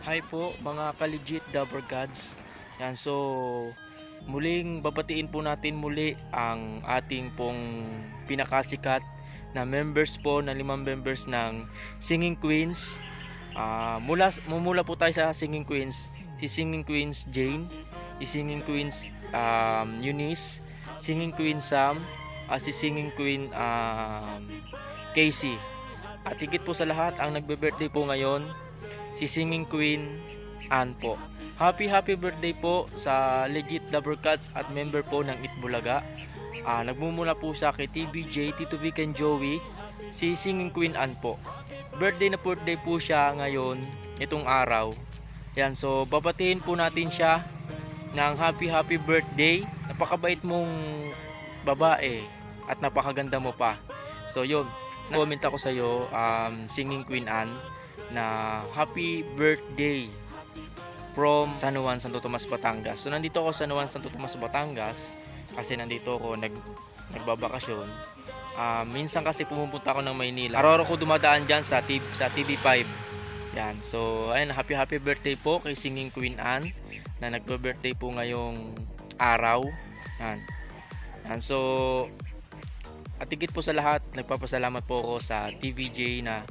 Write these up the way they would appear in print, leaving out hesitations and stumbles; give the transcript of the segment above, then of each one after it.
Hi po mga ka-legit Dabber Gods. Yan, so muling babatiin po natin muli ang ating pong pinakasikat na members po, na 5 members ng Singing Queens. Mumula po tayo sa Singing Queens. Si Singing Queens Jane, si Singing Queens Eunice, Singing Queen Sam, si Singing Queen Casey. At higit po sa lahat, ang nagbe-birthday po ngayon, si Singing Queen Ann po. Happy birthday po sa legit Dabber Cats at member po ng Itbulaga. Nagmumula po sa kay TBJ, Tito Vic and Joey, si Singing Queen Ann po. Birthday po siya ngayon, itong araw. Yan, so babatiin po natin siya ng happy birthday. Napakabait mong babae at napakaganda mo pa. So yun, comment ako sa iyo, Singing Queen Ann, na happy birthday from San Juan, Santo Tomas, Batangas. So nandito ako sa San Juan, Santo Tomas, Batangas kasi nandito ako nagbabakasyon. Minsan kasi pumupunta ako ng Maynila. Araw-araw ko dumadaan dyan sa TV5. Yan. So ayun, happy birthday po kay Singing Queen Ann na nagbe-birthday po ngayong araw. Yan. So at higit po sa lahat, nagpapasalamat po ako sa TVJ na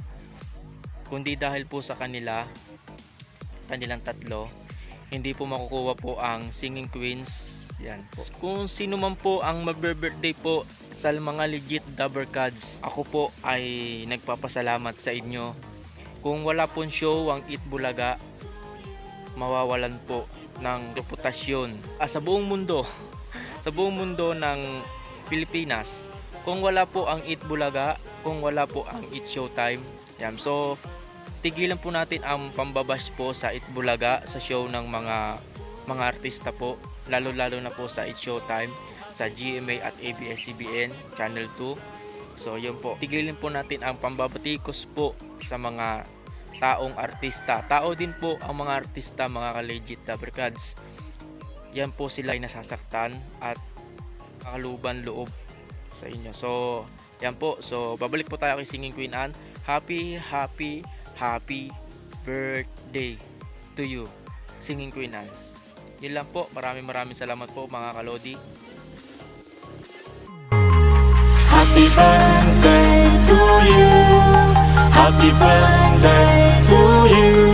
kundi dahil po sa kanilang tatlo, hindi po makukuha po ang Singing Queens. Yan po. Kung sino man po ang magbe-birthday po sa mga legit Dabber Cats, ako po ay nagpapasalamat sa inyo. Kung wala pong show ang Itbulaga, mawawalan po ng reputasyon sa buong mundo sa buong mundo ng Pilipinas. Kung wala po ang Itbulaga, kung wala po ang It Showtime. Yan. So tigilan po natin ang pambabash po sa Itbulaga, sa show ng mga artista po, lalo na po sa It Showtime, sa GMA at ABS-CBN Channel 2. So yun po, tigilin po natin ang pambabatikos po sa mga taong artista. Tao din po ang mga artista, mga ka-legit Dabber Cats. Yan po sila ay nasasaktan at kakaluban loob sa inyo. So yan po, so babalik po tayo kay Singing Queen Ann. Happy birthday to you, Singing Queen Ann. Yun lang po. Maraming salamat po mga kalodi. Happy birthday to you. Happy birthday to you.